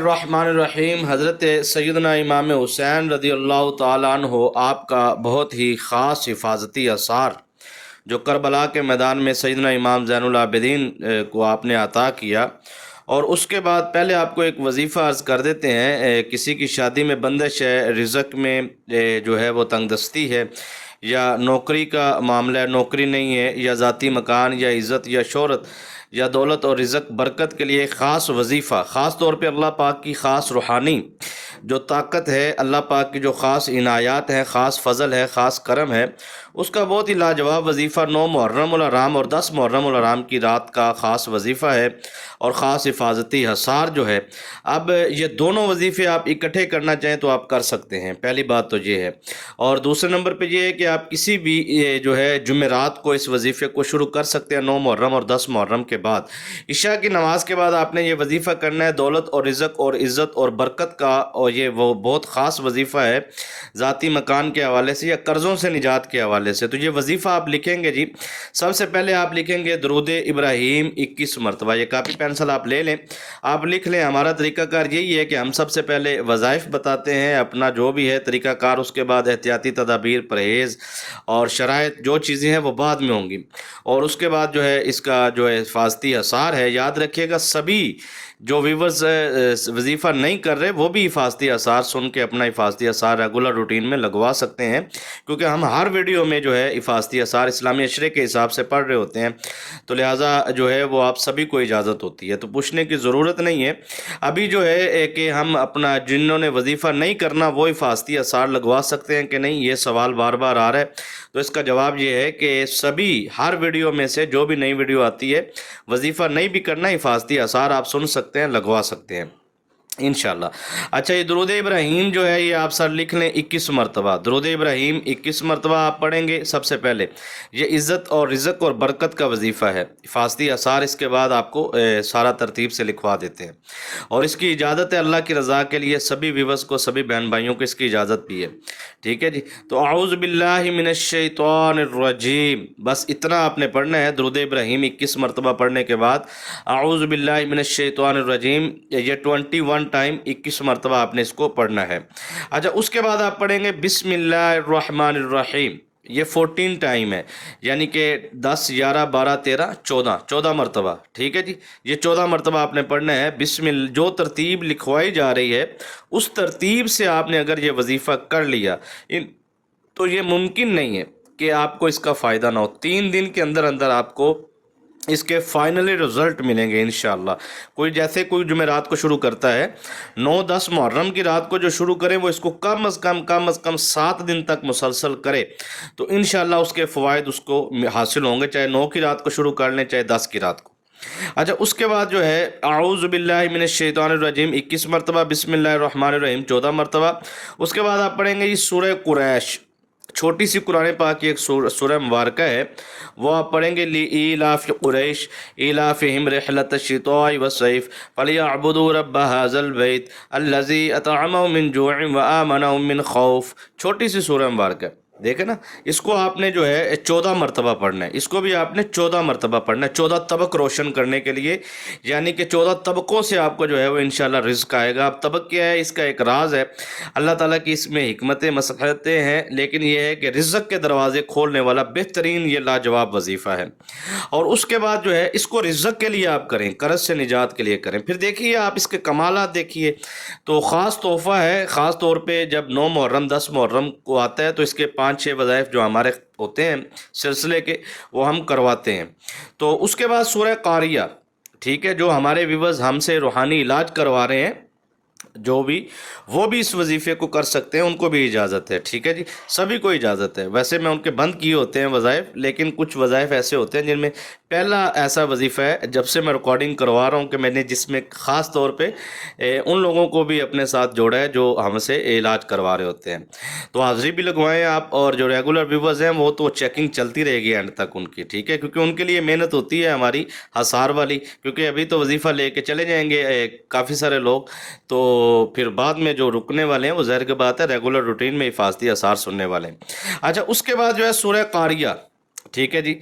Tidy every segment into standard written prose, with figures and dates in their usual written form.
الرحمن الرحیم۔ حضرت سیدنا امام حسین رضی اللہ تعالیٰ عنہ آپ کا بہت ہی خاص حفاظتی اثار جو کربلا کے میدان میں سیدنا امام زین العابدین کو آپ نے عطا کیا، اور اس کے بعد پہلے آپ کو ایک وظیفہ عرض کر دیتے ہیں۔ کسی کی شادی میں بندش ہے، رزق میں جو ہے وہ تنگ دستی ہے، یا نوکری کا معاملہ ہے، نوکری نہیں ہے، یا ذاتی مکان یا عزت یا شہرت یا دولت اور رزق برکت کے لیے ایک خاص وظیفہ، خاص طور پہ اللہ پاک کی خاص روحانی جو طاقت ہے، اللہ پاک کی جو خاص عنایات ہیں، خاص فضل ہے، خاص کرم ہے، اس کا بہت ہی لاجواب وظیفہ 9 محرم الحرام اور 10 محرم الحرام کی رات کا خاص وظیفہ ہے اور خاص حفاظتی حصار جو ہے۔ اب یہ دونوں وظیفے آپ اکٹھے کرنا چاہیں تو آپ کر سکتے ہیں، پہلی بات تو یہ ہے۔ اور دوسرے نمبر پہ یہ ہے کہ آپ کسی بھی جو ہے جمعرات کو اس وظیفے کو شروع کر سکتے ہیں، 9 محرم اور 10 محرم کے بعد۔ عشاء کی نماز کے بعد آپ نے یہ وظیفہ کرنا ہے، دولت اور رزق اور عزت اور برکت کا، اور یہ وہ بہت خاص وظیفہ ہے ذاتی مکان کے حوالے سے یا قرضوں سے نجات کے حوالے سے۔ تو یہ وظیفہ آپ لکھیں گے جی، سب سے پہلے آپ لکھیں گے درود ابراہیم 21 مرتبہ۔ یہ کاپی پینسل آپ لے لیں، آپ لکھ لیں۔ ہمارا طریقہ کار یہی ہے کہ ہم سب سے پہلے وظائف بتاتے ہیں، اپنا جو بھی ہے طریقہ کار، اس کے بعد احتیاطی تدابیر، پرہیز اور شرائط جو چیزیں ہیں وہ بعد میں ہوں گی، اور اس کے بعد جو ہے اس کا جو ہے حفاظتی اثار ہے۔ یاد رکھیے گا سبھی جو ویورز وظیفہ نہیں کر رہے وہ بھی حفاظتی اثار سن کے اپنا حفاظتی اثار ریگولر روٹین میں لگوا سکتے ہیں، کیونکہ ہم ہر ویڈیو میں جو ہے حفاظتی اثار اسلامی اشرے کے حساب سے پڑھ رہے ہوتے ہیں، تو لہٰذا جو ہے وہ آپ سبھی کو اجازت ہوتی ہے، تو پوچھنے کی ضرورت نہیں ہے۔ ابھی جو ہے کہ ہم اپنا جنہوں نے وظیفہ نہیں کرنا وہ حفاظتی اثار لگوا سکتے ہیں کہ نہیں، یہ سوال بار بار آ رہا ہے، تو اس کا جواب یہ ہے کہ سبھی ہر ویڈیو میں سے جو بھی نئی ویڈیو آتی ہے، وظیفہ نہیں بھی کرنا، حفاظتی اثار آپ سن سکتے ہیں، لگوا سکتے ہیں انشاءاللہ۔ اچھا، یہ درود ابراہیم جو ہے یہ آپ سر لکھ لیں 21 مرتبہ۔ درود ابراہیم 21 مرتبہ آپ پڑھیں گے۔ سب سے پہلے یہ عزت اور رزق اور برکت کا وظیفہ ہے، حفاظتی اثار اس کے بعد آپ کو سارا ترتیب سے لکھوا دیتے ہیں، اور اس کی اجازت ہے اللہ کی رضا کے لیے سبھی ویورز کو، سبھی بہن بھائیوں کو اس کی اجازت بھی ہے، ٹھیک ہے جی۔ تو اعوذ باللہ من الشیطان الرجیم، بس اتنا آپ نے پڑھنا ہے۔ درود ابراہیم 21 مرتبہ پڑھنے کے بعد اعوذ باللہ من الشیطان الرجیم یہ 21 ٹائم 21 مرتبہ آپ نے اس کو پڑھنا ہے۔ اچھا، اس کے بعد آپ پڑھیں گے بسم اللہ الرحمن الرحیم، یہ 14 ٹائم ہے، یعنی کہ 10 11 12 13 14 مرتبہ، ٹھیک ہے جی۔ یہ 14 مرتبہ آپ نے پڑھنا ہے۔ بسم اللہ جو ترتیب لکھوائی جا رہی ہے اس ترتیب سے آپ نے اگر یہ وظیفہ کر لیا تو یہ ممکن نہیں ہے کہ آپ کو اس کا فائدہ نہ ہو۔ 3 دن کے اندر اندر آپ کو اس کے فائنلی رزلٹ ملیں گے انشاءاللہ۔ کوئی جیسے کوئی جمعرات کو شروع کرتا ہے، 9 10 محرم کی رات کو جو شروع کرے وہ اس کو کم از کم 7 دن تک مسلسل کرے تو انشاءاللہ اس کے فوائد اس کو حاصل ہوں گے، چاہے 9 کی رات کو شروع کر لیں چاہے 10 کی رات کو۔ اچھا، اس کے بعد جو ہے اعوذ باللہ من الشیطان الرجیم 21 مرتبہ، بسم اللہ الرحمن الرحیم 14 مرتبہ۔ اس کے بعد آپ پڑھیں گے یہ سورہ قریش، چھوٹی سی قرآن پاک کی ایک سورہ مبارکہ ہے، وہ آپ پڑھیں گے لإیلاف قریش ایلافہم رحلۃ الشتاء والصیف فلیعبدوا رب ھذا البیت الذی اطعمہم من جوع وآمنہم من خوف، چھوٹی سی سورہ مبارکہ دیکھیں نا۔ اس کو آپ نے جو ہے 14 مرتبہ پڑھنا ہے، اس کو بھی آپ نے 14 مرتبہ پڑھنا ہے، 14 طبق روشن کرنے کے لیے، یعنی کہ 14 طبقوں سے آپ کو جو ہے وہ انشاءاللہ رزق آئے گا۔ اب طبق کیا ہے، اس کا ایک راز ہے، اللہ تعالیٰ کی اس میں حکمتیں مصلحتیں ہیں، لیکن یہ ہے کہ رزق کے دروازے کھولنے والا بہترین یہ لاجواب وظیفہ ہے۔ اور اس کے بعد جو ہے اس کو رزق کے لیے آپ کریں، قرض سے نجات کے لیے کریں۔ پھر دیکھیے آپ اس کے کمالات دیکھیے، تو خاص تحفہ ہے، خاص طور پہ جب 9 محرم 10 محرم کو آتا ہے تو اس کے 5-6 وظائف جو ہمارے ہوتے ہیں سلسلے کے وہ ہم کرواتے ہیں۔ تو اس کے بعد سورہ قاریہ، ٹھیک ہے، جو ہمارے ویورز ہم سے روحانی علاج کروا رہے ہیں جو بھی، وہ بھی اس وظیفے کو کر سکتے ہیں، ان کو بھی اجازت ہے، ٹھیک ہے جی، سبھی کو اجازت ہے۔ ویسے میں ان کے بند کیے ہوتے ہیں وظائف، لیکن کچھ وظائف ایسے ہوتے ہیں جن میں پہلا ایسا وظیفہ ہے جب سے میں ریکارڈنگ کروا رہا ہوں کہ میں نے جس میں خاص طور پہ ان لوگوں کو بھی اپنے ساتھ جوڑا ہے جو ہم سے علاج کروا رہے ہوتے ہیں، تو حاضری بھی لگوائیں آپ، اور جو ریگولر ویورز ہیں وہ تو چیکنگ چلتی رہے گی اینڈ تک ان کی، ٹھیک ہے، کیونکہ ان کے لیے محنت ہوتی ہے ہماری حصار والی، کیونکہ ابھی تو وظیفہ لے کے چلے جائیں گے کافی سارے لوگ، تو پھر بعد میں جو رکنے والے ہیں وہ ظاہر کی بات ہے ریگولر روٹین میں حفاظتی اثار سننے والے ہیں۔ اچھا، اس کے بعد جو ہے سورہ قاریہ ٹھیک ہے جی۔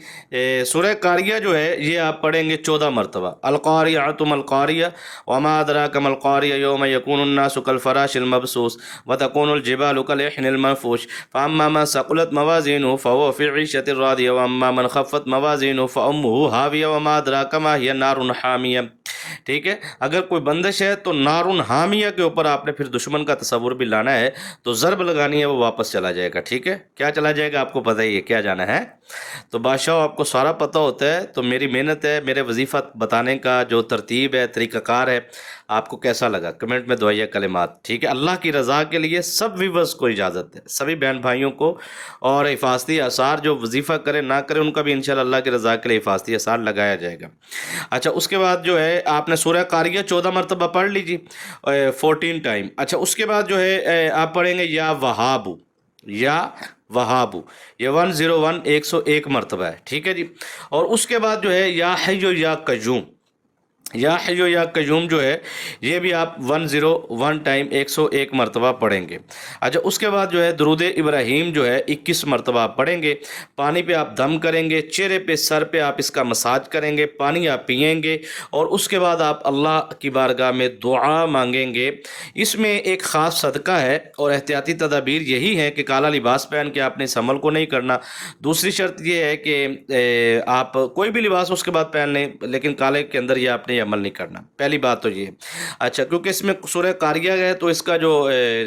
سورہ قاریہ جو ہے یہ آپ پڑھیں گے 14 مرتبہ، القاریۃ ما القاریہ وما ادراک ما القاریہ یوم یکون الناس کالفراش المبثوث وتکون الجبال کالعہن المنفوش فاما من ثقلت موازینہ فهو فی عیشۃ راضیہ واما من خفت موازینہ فامہ ہاویہ وما ادراک ما ہی نار حامیہ۔ ٹھیک ہے، اگر کوئی بندش ہے تو نارن حامیہ کے اوپر آپ نے پھر دشمن کا تصور بھی لانا ہے، تو ضرب لگانی ہے، وہ واپس چلا جائے گا۔ ٹھیک ہے، کیا چلا جائے گا آپ کو پتہ ہی ہے کیا جانا ہے، تو بادشاہ آپ کو سارا پتہ ہوتا ہے، تو میری محنت ہے، میرے وظیفہ بتانے کا جو ترتیب ہے، طریقہ کار ہے، آپ کو کیسا لگا کمنٹ میں دعائیہ کلمات۔ ٹھیک ہے، اللہ کی رضا کے لیے سب ویورز کو اجازت ہے، سبھی بہن بھائیوں کو، اور حفاظتی آثار جو وظیفہ کرے نہ کرے ان کا بھی انشاءاللہ اللہ کی رضا کے لیے حفاظتی آثار لگایا جائے گا۔ اچھا، اس کے بعد جو ہے آپ نے سورہ قاریہ 14 مرتبہ پڑھ لیجیے، 14 ٹائم۔ اچھا، اس کے بعد جو ہے آپ پڑھیں گے یا وہابو، یا وہابو، یہ 101 101 مرتبہ ہے۔ ٹھیک ہے جی، اور اس کے بعد جو ہے یا حیو یا قیوم، یا حیو یا قیوم جو ہے یہ بھی آپ 101 ٹائم 101 مرتبہ پڑھیں گے۔ اچھا، اس کے بعد جو ہے درود ابراہیم جو ہے 21 مرتبہ آپ پڑھیں گے، پانی پہ آپ دم کریں گے، چہرے پہ سر پہ آپ اس کا مساج کریں گے، پانی آپ پئیں گے، اور اس کے بعد آپ اللہ کی بارگاہ میں دعا مانگیں گے۔ اس میں ایک خاص صدقہ ہے اور احتیاطی تدابیر یہی ہے کہ کالا لباس پہن کے آپ نے اس عمل کو نہیں کرنا۔ دوسری شرط یہ ہے کہ آپ کوئی بھی لباس اس کے بعد پہن لیں، لیکن کالے کے اندر یہ آپ نے عمل نہیں کرنا، پہلی بات تو یہ ہے۔ اچھا، کیونکہ اس میں سورہ قاریہ ہے تو اس کا جو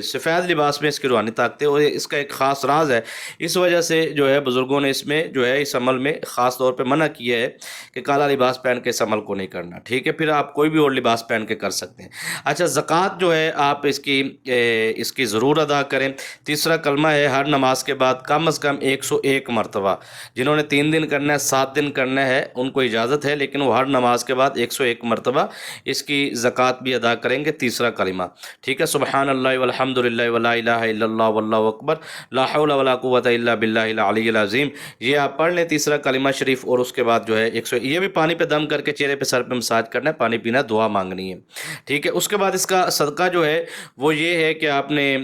سفید لباس میں اس کی روحانی طاقت ہے، اور اس کا ایک خاص راز ہے، اس وجہ سے جو ہے بزرگوں نے اس میں جو ہے اس عمل میں خاص طور پہ منع کیا ہے کہ کالا لباس پہن کے اس عمل کو نہیں کرنا۔ ٹھیک ہے، پھر آپ کوئی بھی اور لباس پہن کے کر سکتے ہیں۔ اچھا، زکوٰۃ جو ہے آپ اس کی ضرور ادا کریں۔ تیسرا کلمہ ہے ہر نماز کے بعد کم از کم 101 مرتبہ، جنہوں نے 3 دن کرنا ہے 7 دن کرنا ہے ان کو اجازت ہے، لیکن وہ ہر نماز کے بعد 101 مرتبہ اس کی زکوٰۃ بھی ادا کریں گے۔ تیسرا کلمہ، ٹھیک ہے، سبحان اللہ والحمد للہ ولا الہ الا اللہ واللہ اکبر لا حول ولا قوۃ الا باللہ العلی العظیم، یہ آپ پڑھ لیں تیسرا کلمہ شریف، اور اس کے بعد جو ہے یہ بھی پانی پہ دم کر کے چہرے پہ سر پہ مساج کرنا ہے، پانی پینا، دعا مانگنی ہے۔ ٹھیک ہے، اس کے بعد اس کا صدقہ جو ہے وہ یہ ہے کہ آپ نے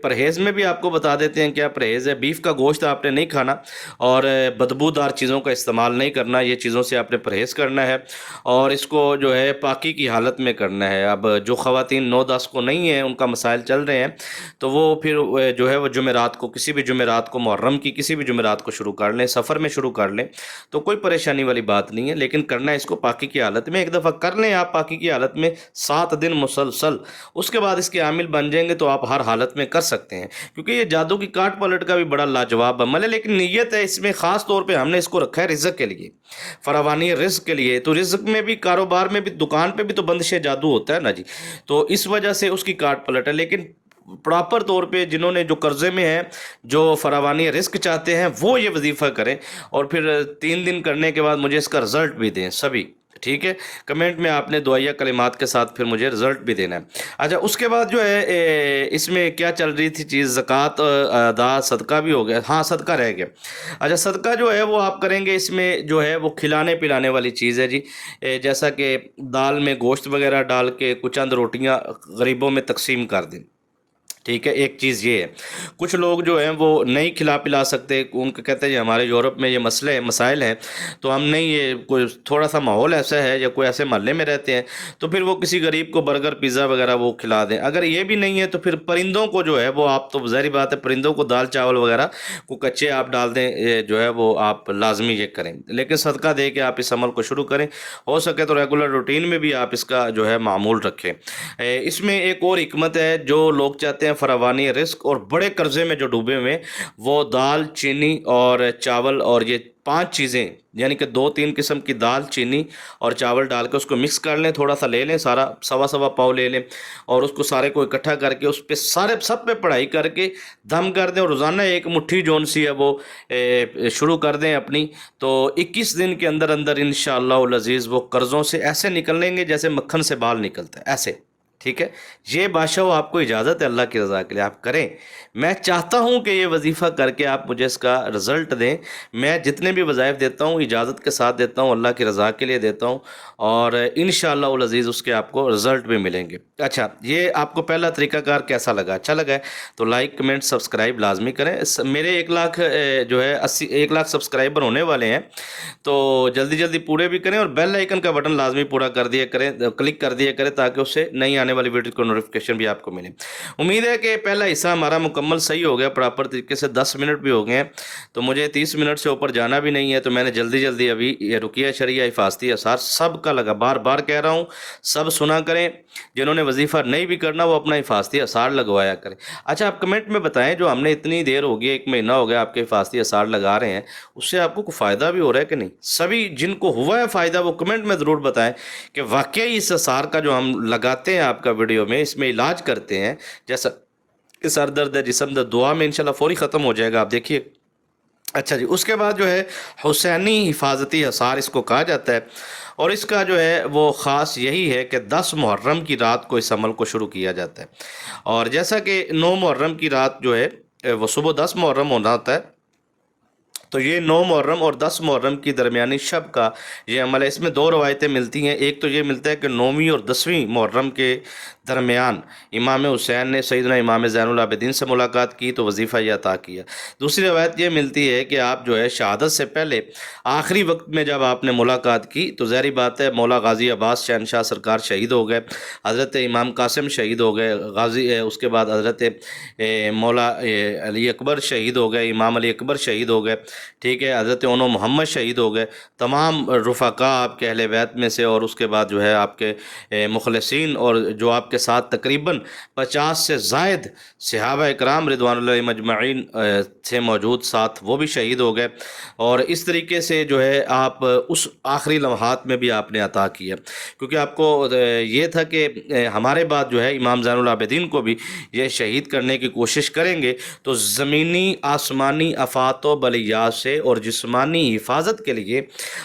پرہیز میں بھی آپ کو بتا دیتے ہیں کیا پرہیز ہے۔ بیف کا گوشت آپ نے نہیں کھانا، اور بدبودار چیزوں کا استعمال نہیں کرنا، یہ چیزوں سے آپ نے پرہیز کرنا ہے، اور اس کو جو ہے پاکی کی حالت میں کرنا ہے۔ اب جو خواتین 9-10 کو نہیں ہیں، ان کا مسائل چل رہے ہیں، تو وہ پھر جو ہے وہ جمعرات کو، کسی بھی جمعرات کو، محرم کی کسی بھی جمعرات کو شروع کر لیں، سفر میں شروع کر لیں، تو کوئی پریشانی والی بات نہیں ہے، لیکن کرنا ہے اس کو پاکی کی حالت میں۔ ایک دفعہ کر لیں آپ پاکی کی حالت میں 7 دن مسلسل، اس کے بعد اس کے عامل بن جائیں گے تو آپ ہر حالت میں کر سکتے ہیں، کیونکہ یہ جادو کی کاٹ پلٹ کا بھی بڑا لاجواب عمل ہے، لیکن نیت ہے اس میں خاص طور پہ ہم نے اس کو رکھا ہے رزق کے لیے، فراوانی رزق کے لیے۔ تو رزق میں بھی، کاروبار میں بھی، دکان پہ بھی تو بندش جادو ہوتا ہے نا جی، تو اس وجہ سے اس کی کاٹ پلٹ ہے، لیکن پراپر طور پہ جنہوں نے جو قرضے میں ہیں، جو فراوانی رزق چاہتے ہیں، وہ یہ وظیفہ کریں، اور پھر 3 دن کرنے کے بعد مجھے اس کا رزلٹ بھی دیں سبھی۔ ٹھیک ہے، کمنٹ میں آپ نے دعائیہ کلمات کے ساتھ پھر مجھے رزلٹ بھی دینا ہے۔ اچھا، اس کے بعد جو ہے اس میں کیا چل رہی تھی چیز، زکوٰۃ ادا، صدقہ بھی ہو گیا، ہاں صدقہ رہ گیا۔ اچھا، صدقہ جو ہے وہ آپ کریں گے، اس میں جو ہے وہ کھلانے پلانے والی چیز ہے جی، جیسا کہ دال میں گوشت وغیرہ ڈال کے کچھ چند روٹیاں غریبوں میں تقسیم کر دیں۔ ٹھیک ہے، ایک چیز یہ ہے، کچھ لوگ جو ہیں وہ نہیں کھلا پلا سکتے، ان کو کہتے ہیں جی ہمارے یورپ میں یہ مسائل ہیں، تو ہم نہیں، یہ کوئی تھوڑا سا ماحول ایسا ہے یا کوئی ایسے محلے میں رہتے ہیں، تو پھر وہ کسی غریب کو برگر پیزا وغیرہ وہ کھلا دیں۔ اگر یہ بھی نہیں ہے تو پھر پرندوں کو جو ہے وہ آپ، تو ظاہری بات ہے پرندوں کو دال چاول وغیرہ کو کچے آپ ڈال دیں، یہ جو ہے وہ آپ لازمی یہ کریں، لیکن صدقہ دے کے آپ اس عمل کو شروع کریں، ہو سکے تو ریگولر روٹین میں بھی آپ اس کا جو ہے معمول رکھیں۔ اس میں ایک اور حکمت ہے، جو لوگ چاہتے ہیں فراوانی رزق اور بڑے قرضے میں جو ڈوبے ہوئے، وہ دال، چینی اور چاول، اور یہ 5 چیزیں، یعنی کہ 2-3 قسم کی دال، چینی اور چاول ڈال کے اس کو مکس کر لیں، تھوڑا سا لے لیں، سارا سوا پاؤ لے لیں، اور اس کو سارے کو اکٹھا کر کے اس پہ سب پہ پڑھائی کر کے دم کر دیں، اور روزانہ ایک مٹھی جون سی ہے وہ شروع کر دیں اپنی، تو 21 دن کے اندر اندر انشاءاللہ العزیز وہ قرضوں سے ایسے نکل لیں گے جیسے مکھن سے بال نکلتا ہے، ایسے ٹھیک ہے، یہ بادشاہ آپ کو اجازت ہے اللہ کی رضا کے لیے آپ کریں۔ میں چاہتا ہوں کہ یہ وظیفہ کر کے آپ مجھے اس کا رزلٹ دیں۔ میں جتنے بھی وظائف دیتا ہوں اجازت کے ساتھ دیتا ہوں، اللہ کی رضا کے لیے دیتا ہوں، اور انشاءاللہ العزیز اس کے آپ کو رزلٹ بھی ملیں گے۔ اچھا، یہ آپ کو پہلا طریقہ کار کیسا لگا؟ اچھا لگا ہے تو لائک کمنٹ سبسکرائب لازمی کریں۔ میرے 1 لاکھ جو ہے 1 لاکھ سبسکرائبر ہونے والے ہیں، تو جلدی جلدی پورے بھی کریں، اور بیل آئیکن کا بٹن لازمی پورا کر دیا کریں، کلک کر دیا کریں، تاکہ اس سے نئی آنے والی ویڈیو کو نوٹیفکیشن بھی آپ کو ملے۔ امید ہے کہ پہلا حصہ ہمارا مکمل صحیح ہو گیا، پراپر طریقے سے 10 منٹ بھی ہو گئے ہیں، تو مجھے 30 منٹ سے اوپر جانا بھی نہیں ہے، تو میں نے جلدی جلدی ابھی یہ رقیہ شرعیہ حفاظتی اثار سب کا لگا، بار بار کہہ رہا ہوں سب سنا کریں، جنہوں نے وظیفہ نہیں بھی کرنا وہ اپنا حفاظتی اثار لگوایا کریں۔ اچھا، آپ کمنٹ میں بتائیں، جو ہم نے اتنی دیر ہو گئی 1 مہینہ ہو گیا آپ کے حفاظتی اثار لگا رہے ہیں، اس سے آپ کو کوئی فائدہ بھی ہو رہا ہے کہ نہیں؟ سبھی جن کو ہوا ہے فائدہ وہ کمنٹ میں ضرور بتائیں کہ واقعی اس اثار کا جو ہم لگاتے ہیں آپ کا ویڈیو میں، اس میں علاج کرتے ہیں، جیسا کہ سر درد ہے، جسم درد، دعا میں انشاءاللہ فوری ختم ہو جائے گا، آپ دیکھیے۔ اچھا جی، اس کے بعد جو ہے حسینی حفاظتی اثار اس کو کہا جاتا ہے، اور اس کا جو ہے وہ خاص یہی ہے کہ 10 محرم کی رات کو اس عمل کو شروع کیا جاتا ہے، اور جیسا کہ 9 محرم کی رات جو ہے وہ صبح 10 محرم ہونا ہوتا ہے، تو یہ 9 محرم اور 10 محرم کی درمیانی شب کا یہ عمل ہے۔ اس میں 2 روایتیں ملتی ہیں، ایک تو یہ ملتا ہے کہ 9ویں اور 10ویں محرم کے درمیان امام حسین نے سیدنا امام زین العابدین سے ملاقات کی تو وظیفہ یہ عطا کیا۔ دوسری روایت یہ ملتی ہے کہ آپ جو ہے شہادت سے پہلے آخری وقت میں جب آپ نے ملاقات کی تو ظاہری بات ہے مولا غازی عباس شہنشاہ سرکار شہید ہو گئے، حضرت امام قاسم شہید ہو گئے، اس کے بعد حضرت مولا علی اکبر شہید ہو گئے، امام علی اکبر شہید ہو گئے، ٹھیک ہے، حضرت انو محمد شہید ہو گئے، تمام رفقا آپ کے اہل بیت میں سے، اور اس کے بعد جو ہے آپ کے مخلصین اور جو آپ کے ساتھ تقریباً 50 سے زائد صحابہ اکرام رضوان اللہ مجمعین سے موجود ساتھ وہ بھی شہید ہو گئے، اور اس طریقے سے جو ہے آپ اس آخری لمحات میں بھی آپ نے عطا کیا، کیونکہ آپ کو یہ تھا کہ ہمارے بعد جو ہے امام زین العابدین کو بھی یہ شہید کرنے کی کوشش کریں گے، تو زمینی آسمانی آفات و بلیات سے اور جسمانی حفاظت کے لیے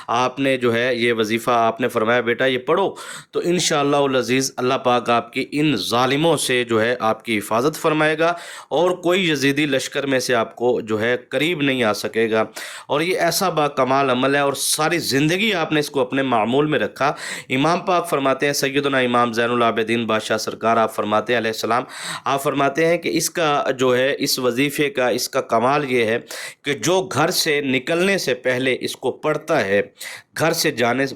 آپ نے جو ہے یہ وظیفہ آپ نے فرمایا بیٹا یہ پڑھو، تو انشاءاللہ العزیز اللہ پاک آپ کی ان ظالموں سے جو ہے آپ کی حفاظت فرمائے گا، اور کوئی یزیدی لشکر میں سے آپ کو جو ہے قریب نہیں آ سکے گا، اور یہ ایسا با کمال عمل ہے، اور ساری زندگی آپ نے اس کو اپنے معمول میں رکھا۔ امام پاک فرماتے ہیں، سیدنا امام زین العابدین بادشاہ سرکار آپ فرماتے ہیں علیہ السلام، آپ فرماتے ہیں کہ اس کا جو ہے اس وظیفے کا اس کا کمال یہ ہے کہ جو گھر سے نکلنے سے پہلے اس کو پڑھتا ہے، گھر سے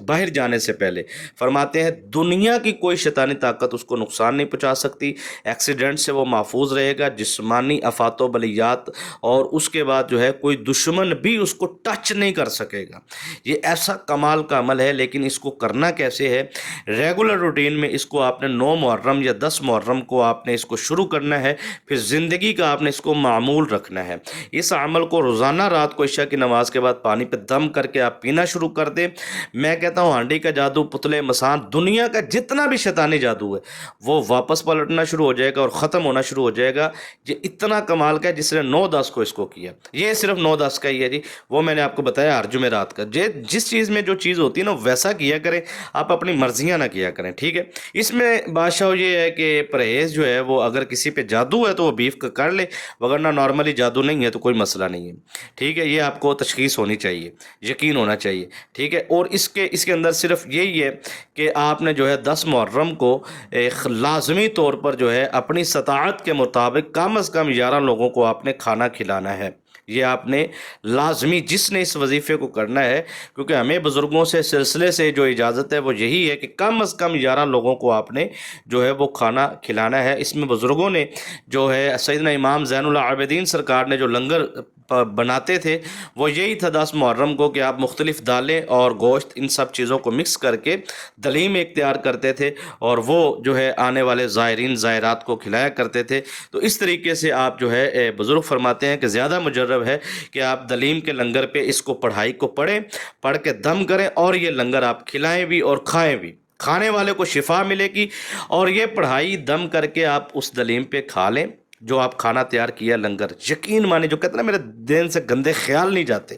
باہر جانے سے پہلے، فرماتے ہیں دنیا کی کوئی شیطانی طاقت اس کو نقصان نہیں پہنچا سکتی، ایکسیڈنٹ سے وہ محفوظ رہے گا، جسمانی آفات و بلیات، اور اس کے بعد جو ہے کوئی دشمن بھی اس کو ٹچ نہیں کر سکے گا۔ یہ ایسا کمال کا عمل ہے، لیکن اس کو کرنا کیسے ہے؟ ریگولر روٹین میں اس کو آپ نے 9 محرم یا 10 محرم کو آپ نے اس کو شروع کرنا ہے، پھر زندگی کا آپ نے اس کو معمول رکھنا ہے۔ اس عمل کو روزانہ رات کو عشاء کی نماز کے بعد پانی پہ دم کر کے آپ پینا شروع کر دیں۔ میں کہتا ہوں ہانڈی کا جادو، پتلے مسان، دنیا کا جتنا بھی شیطانی جادو ہے وہ واپس پلٹنا شروع ہو جائے گا اور ختم ہونا شروع ہو جائے گا۔ یہ اتنا کمال کا ہے جس نے 9-10 کو اس کو کیا، یہ صرف 9-10 کا ہی ہے جی، وہ میں نے آپ کو بتایا ہر جمعرات کا۔ جس چیز میں جو چیز ہوتی ہے نا ویسا کیا کریں، آپ اپنی مرضیاں نہ کیا کریں، ٹھیک ہے۔ اس میں بادشاہ یہ ہے کہ پرہیز جو ہے وہ اگر کسی پہ جادو ہے تو وہ بیف کا کر لے، وگرنہ نارملی جادو نہیں ہے تو کوئی مسئلہ نہیں ہے، ٹھیک ہے۔ یہ آپ کو تشخیص ہونی چاہیے، یقین ہونا چاہیے، ٹھیک ہے۔ اور اس کے اندر صرف یہی ہے کہ آپ نے جو ہے 10 محرم کو لازمی طور پر جو ہے اپنی استطاعت کے مطابق کم از کم 11 لوگوں کو آپ نے کھانا کھلانا ہے۔ یہ آپ نے لازمی، جس نے اس وظیفے کو کرنا ہے، کیونکہ ہمیں بزرگوں سے سلسلے سے جو اجازت ہے وہ یہی ہے کہ کم از کم 11 لوگوں کو آپ نے جو ہے وہ کھانا کھلانا ہے۔ اس میں بزرگوں نے جو ہے سیدنا امام زین العابدین سرکار نے جو لنگر بناتے تھے وہ یہی تھا 10 محرم کو کہ آپ مختلف دالیں اور گوشت ان سب چیزوں کو مکس کر کے دلیم اختیار کرتے تھے، اور وہ جو ہے آنے والے زائرین زائرات کو کھلایا کرتے تھے۔ تو اس طریقے سے آپ جو ہے بزرگ فرماتے ہیں کہ زیادہ مجرب ہے کہ آپ دلیم کے لنگر پہ اس کو پڑھائی کو پڑھ کے دم کریں، اور یہ لنگر آپ کھلائیں بھی اور کھائیں بھی، کھانے والے کو شفا ملے گی، اور یہ پڑھائی دم کر کے آپ اس دلیم پہ کھا لیں جو آپ کھانا تیار کیا لنگر، یقین مانے جو کہتے ہیں نا میرے دین سے گندے خیال نہیں جاتے،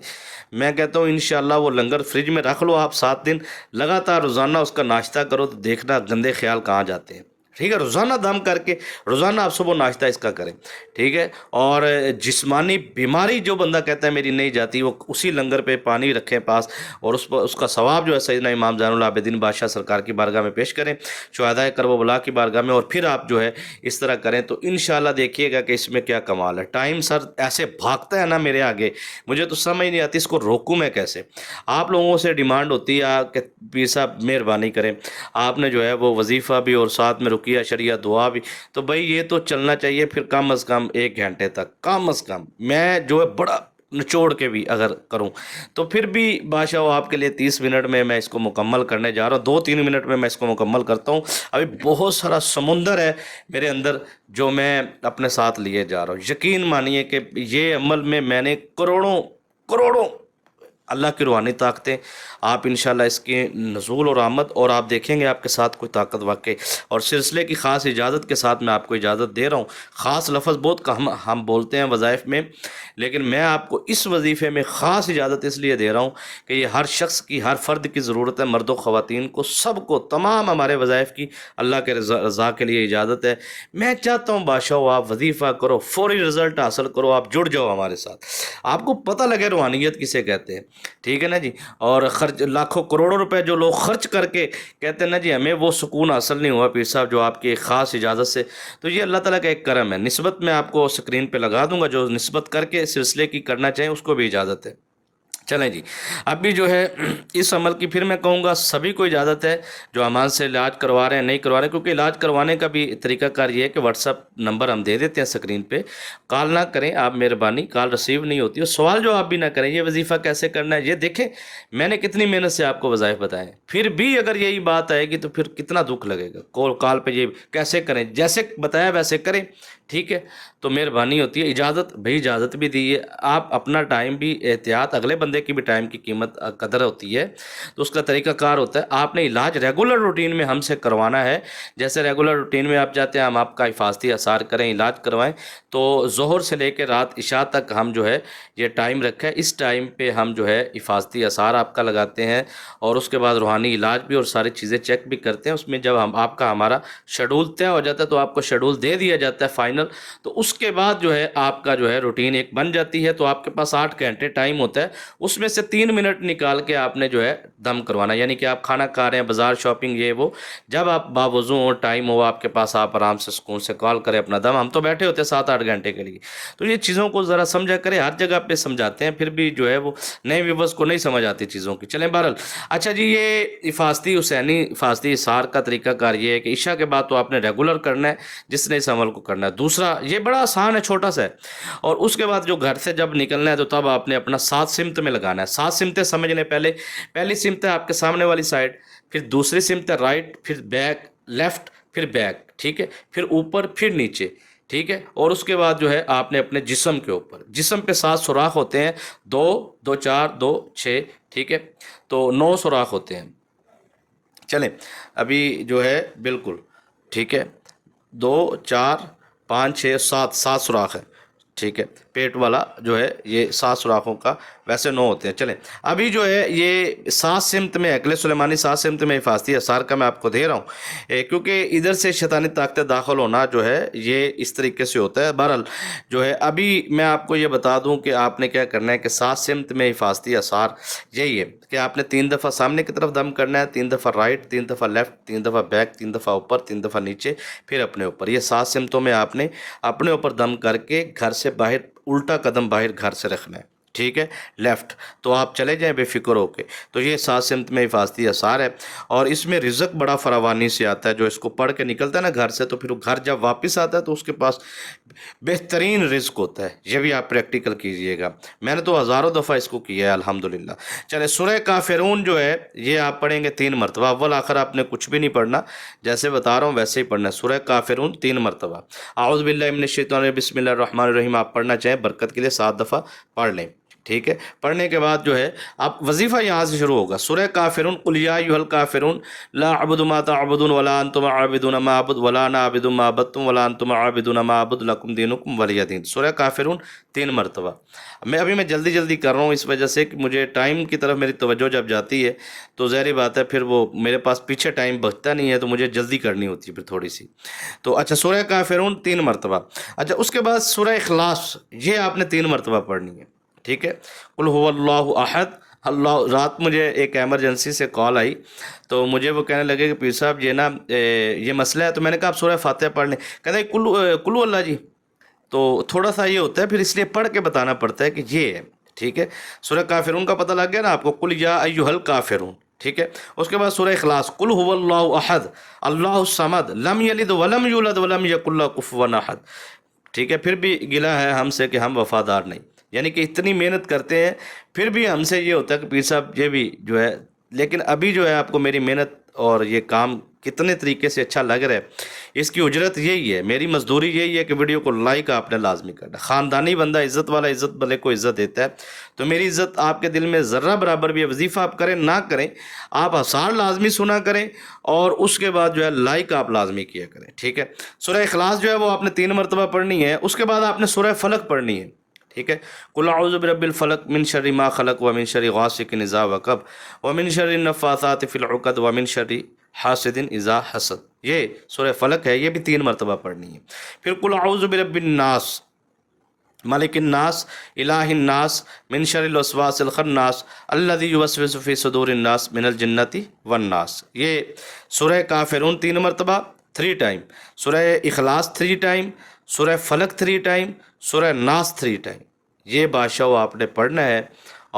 میں کہتا ہوں انشاءاللہ وہ لنگر فریج میں رکھ لو آپ 7 دن لگاتار روزانہ اس کا ناشتہ کرو تو دیکھنا گندے خیال کہاں جاتے ہیں، ٹھیک ہے، روزانہ دم کر کے روزانہ آپ صبح ناشتہ اس کا کریں، ٹھیک ہے۔ اور جسمانی بیماری جو بندہ کہتا ہے میری نہیں جاتی، وہ اسی لنگر پہ پانی رکھیں پاس، اور اس کا ثواب جو ہے سیدنا امام زین العابدین بادشاہ سرکار کی بارگاہ میں پیش کریں، شہدائے کربلا کی بارگاہ میں، اور پھر آپ جو ہے اس طرح کریں تو انشاءاللہ دیکھیے گا کہ اس میں کیا کمال ہے۔ ٹائم سر ایسے بھاگتا ہے نا میرے آگے، مجھے تو سمجھ نہیں آتی اس کو روکوں میں کیسے۔ آپ لوگوں سے ڈیمانڈ ہوتی ہے کہ پیر صاحب مہربانی کریں، آپ نے جو ہے وہ وظیفہ بھی اور ساتھ میں رقیہ شریعہ دعا بھی، تو بھائی یہ تو چلنا چاہیے پھر کم از کم 1 گھنٹے تک، کم از کم میں جو ہے بڑا نچوڑ کے بھی اگر کروں تو پھر بھی بادشاہ وہ آپ کے لیے 30 منٹ میں اس کو مکمل کرنے جا رہا ہوں، 2-3 منٹ میں اس کو مکمل کرتا ہوں۔ ابھی بہت سارا سمندر ہے میرے اندر جو میں اپنے ساتھ لیے جا رہا ہوں۔ یقین مانیے کہ یہ عمل میں نے کروڑوں کروڑوں اللہ کی روحانی طاقتیں، آپ انشاءاللہ اس کی نزول اور آمد، اور آپ دیکھیں گے آپ کے ساتھ کوئی طاقت واقعی، اور سلسلے کی خاص اجازت کے ساتھ میں آپ کو اجازت دے رہا ہوں۔ خاص لفظ بہت کم ہم بولتے ہیں وظائف میں، لیکن میں آپ کو اس وظیفے میں خاص اجازت اس لیے دے رہا ہوں کہ یہ ہر شخص کی، ہر فرد کی ضرورت ہے، مرد و خواتین کو، سب کو، تمام ہمارے وظائف کی اللہ کے رضا کے لیے اجازت ہے۔ میں چاہتا ہوں بادشاہ آپ وظیفہ کرو، فوری رزلٹ حاصل کرو، آپ جڑ جاؤ ہمارے ساتھ، آپ کو پتہ لگے روحانیت کسے کہتے ہیں، ٹھیک ہے نا جی۔ اور خرچ لاکھوں کروڑوں روپے جو لوگ خرچ کر کے کہتے ہیں نا جی ہمیں وہ سکون حاصل نہیں ہوا پیر صاحب جو آپ کی خاص اجازت سے، تو یہ اللہ تعالیٰ کا ایک کرم ہے۔ نسبت میں آپ کو اسکرین پہ لگا دوں گا، جو نسبت کر کے سلسلے کی کرنا چاہیں اس کو بھی اجازت ہے۔ چلیں جی، ابھی جو ہے اس عمل کی پھر میں کہوں گا سبھی کو اجازت ہے جو امان سے علاج کروا رہے ہیں، نہیں کروا رہے ہیں، کیونکہ علاج کروانے کا بھی طریقہ کار یہ ہے کہ واٹس ایپ نمبر ہم دے دیتے ہیں اسکرین پہ، کال نہ کریں آپ، مہربانی، کال ریسیو نہیں ہوتی، اور سوال جو آپ بھی نہ کریں یہ وظیفہ کیسے کرنا ہے، یہ دیکھیں میں نے کتنی محنت سے آپ کو وظائف بتائے ہیں، پھر بھی اگر یہی بات آئے گی تو پھر کتنا دکھ لگے گا۔ کال پہ یہ کیسے کریں، جیسے بتایا ویسے کریں، ٹھیک ہے۔ تو مہربانی ہوتی ہے، اجازت بھائی اجازت بھی دیجیے، آپ اپنا ٹائم بھی احتیاط، اگلے بندے کی بھی ٹائم کی قیمت قدر ہوتی ہے، تو اس کا طریقہ کار ہوتا ہے۔ آپ نے علاج ریگولر روٹین میں ہم سے کروانا ہے، جیسے ریگولر روٹین میں آپ چاہتے ہیں ہم آپ کا حفاظتی اثار کریں، علاج کروائیں، تو ظہر سے لے کے رات عشاء تک ہم جو ہے یہ ٹائم رکھا ہے، اس ٹائم پہ ہم جو ہے حفاظتی اثار آپ کا لگاتے ہیں، اور اس کے بعد روحانی علاج بھی اور ساری چیزیں چیک بھی کرتے ہیں۔ اس میں جب آپ کا ہمارا شیڈول طے ہو جاتا ہے تو آپ کو شیڈول دے دیا جاتا ہے فائنل، تو اس کے بعد جو ہے آپ کا جو ہے روٹین ایک بن جاتی ہے، تو آپ کے پاس 8 گھنٹے ٹائم ہوتا ہے، اس میں سے 3 منٹ نکال کے آپ نے جو ہے دم کروانا، یعنی کہ آپ کھانا کھا رہے ہیں، بازار شاپنگ یہ وہ، جب آپ باوضو ہو، ٹائم ہو آپ کے پاس، آپ آرام سے سکون سے کال کریں اپنا دم، ہم تو بیٹھے ہوتے ہیں 7-8 گھنٹے کے لیے، تو یہ چیزوں کو ذرا سمجھا کریں، ہر جگہ پہ سمجھاتے ہیں، پھر بھی جو ہے وہ نئے ویورز کو نہیں سمجھ آتی چیزوں کی۔ چلیں بہرحال، اچھا جی، یہ حفاظتی حسینی حفاظتی اثار کا طریقہ کار یہ ہے کہ عشاء کے بعد تو آپ نے ریگولر کرنا ہے جس نے اس عمل کو کرنا ہے۔ دوسرا یہ بڑا آسان ہے، چھوٹا سا ہے، اور اس کے بعد جو گھر سے جب نکلنا ہے تو تب آپ نے اپنا 7 سمت میں لگانا ہے۔ 7 سمتیں سمجھ لیں، پہلی سمت ہے آپ کے سامنے والی سائڈ، پھر دوسری سمت ہے رائٹ، پھر بیک لیفٹ، پھر بیک، ٹھیک ہے، پھر اوپر، پھر نیچے، ٹھیک ہے، اور اس کے بعد جو ہے آپ نے اپنے جسم کے اوپر، جسم پہ 7 سوراخ ہوتے ہیں، 2 2 4 2 6، ٹھیک ہے، تو 9 سوراخ ہوتے ہیں۔ چلیں ابھی جو ہے بالکل ٹھیک ہے، 2 4 5 6 7 7 سوراخ ہے، ٹھیک ہے، پیٹ والا جو ہے یہ 7 سوراخوں کا، ویسے 9 ہوتے ہیں۔ چلیں ابھی جو ہے یہ 7 سمت میں عقل سلیمانی، 7 سمت میں حفاظتی اثار کا میں آپ کو دے رہا ہوں، کیونکہ ادھر سے شیطانی طاقتیں داخل ہونا جو ہے یہ اس طریقے سے ہوتا ہے۔ بہرحال جو ہے ابھی میں آپ کو یہ بتا دوں کہ آپ نے کیا کرنا ہے کہ 7 سمت میں حفاظتی اثار یہی ہے کہ آپ نے 3 دفعہ سامنے کی طرف دم کرنا ہے، 3 دفعہ رائٹ، 3 دفعہ لیفٹ، 3 دفعہ بیک، 3 دفعہ اوپر، 3 دفعہ نیچے، پھر اپنے اوپر۔ یہ 7 سمتوں میں آپ نے اپنے اوپر دم کر کے گھر سے باہر، الٹا قدم باہر گھر سے رکھنا ہے، ٹھیک ہے، لیفٹ، تو آپ چلے جائیں بے فکر ہو کے۔ تو یہ 7 سمت میں حفاظتی اثار ہے، اور اس میں رزق بڑا فراوانی سے آتا ہے، جو اس کو پڑھ کے نکلتا ہے نا گھر سے، تو پھر وہ گھر جب واپس آتا ہے تو اس کے پاس بہترین رزق ہوتا ہے۔ یہ بھی آپ پریکٹیکل کیجئے گا، میں نے تو ہزاروں دفعہ اس کو کیا ہے الحمدللہ۔ چلے سورہ کافرون جو ہے یہ آپ پڑھیں گے 3 مرتبہ، اول آخر آپ نے کچھ بھی نہیں پڑھنا، جیسے بتا رہا ہوں ویسے ہی پڑھنا ہے۔ سورہ کافرون 3 مرتبہ، اعوذ باللہ من الشیطان الرجیم، بسم اللہ الرحمن الرحیم آپ پڑھنا چاہیں برکت کے لیے 7 دفعہ پڑھ لیں، ٹھیک ہے، پڑھنے کے بعد جو ہے آپ وظیفہ یہاں سے شروع ہوگا، سورہ کافرون، قل یا ایھا الکافرون لا اعبد ما تعبدون ولا انتم عابدون ما اعبد ولا انا عابد ما عبدتم ولا انتم عابدون ما اعبد لکم دینکم ولی دین، سورہ کافرون 3 مرتبہ۔ میں جلدی جلدی کر رہا ہوں اس وجہ سے کہ مجھے ٹائم کی طرف میری توجہ جب جاتی ہے تو ظاہری بات ہے پھر وہ میرے پاس پیچھے ٹائم بچتا نہیں ہے، تو مجھے جلدی کرنی ہوتی ہے پھر تھوڑی سی۔ تو اچھا، سورہ کافرون 3 مرتبہ۔ اچھا، اس کے بعد سورہ اخلاص، یہ آپ نے 3 مرتبہ پڑھنی ہے، ٹھیک ہے۔ قل هو اللہ احد اللہ، رات مجھے ایک ایمرجنسی سے کال آئی تو مجھے وہ کہنے لگے کہ پیر صاحب یہ نا یہ مسئلہ ہے، تو میں نے کہا آپ سورہ فاتحہ پڑھ لیں، کہتے ہیں کلو اللہ جی، تو تھوڑا سا یہ ہوتا ہے پھر اس لیے پڑھ کے بتانا پڑتا ہے کہ یہ ہے، ٹھیک ہے۔ سورہ کافرون کا پتہ لگ گیا نا آپ کو، قل یا ایھا الکافرون، ٹھیک ہے۔ اس کے بعد سورہ اخلاص، قل هو اللہ احد اللہ الصمد لم یلد ولم یولد ولم یکن لہ کفوا احد، ٹھیک ہے۔ پھر بھی گلہ ہے ہم سے کہ ہم وفادار نہیں، یعنی کہ اتنی محنت کرتے ہیں پھر بھی ہم سے یہ ہوتا ہے کہ پیر صاحب یہ بھی جو ہے، لیکن ابھی جو ہے آپ کو میری محنت اور یہ کام کتنے طریقے سے اچھا لگ رہا ہے، اس کی اجرت یہی ہے، میری مزدوری یہی ہے کہ ویڈیو کو لائک آپ نے لازمی کرنا۔ خاندانی بندہ عزت والا عزت والے کو عزت دیتا ہے، تو میری عزت آپ کے دل میں ذرہ برابر بھی ہے، وظیفہ آپ کریں نہ کریں، آپ اذکار لازمی سنا کریں، اور اس کے بعد جو ہے لائک آپ لازمی کیا کریں، ٹھیک ہے۔ سورہ اخلاص جو ہے وہ آپ نے 3 مرتبہ پڑھنی ہے۔ اس کے بعد آپ نے سورہ فلق پڑھنی ہے، ٹھیک ہے۔ قل اعوذ برب الفلق من شر ما خلق ومن شر غاسق اذا وقب ومن شر النفاثات فی العقد ومن شر حاسد اذا حسد، یہ سورہ فلق ہے، یہ بھی 3 مرتبہ پڑھنی ہے۔ پھر قل اعوذ برب الناس ملک الناس الہ الناس من شر الوسواس الخناس الذی یوسوس فی صدور الناس من الجنۃ والناس، یہ سورہ کافرون 3 مرتبہ 3 ٹائم، سورہ اخلاص 3 ٹائم، سورہ فلق 3 ٹائم، سورہ ناس 3 ٹائم، یہ بادشاہ آپ نے پڑھنا ہے،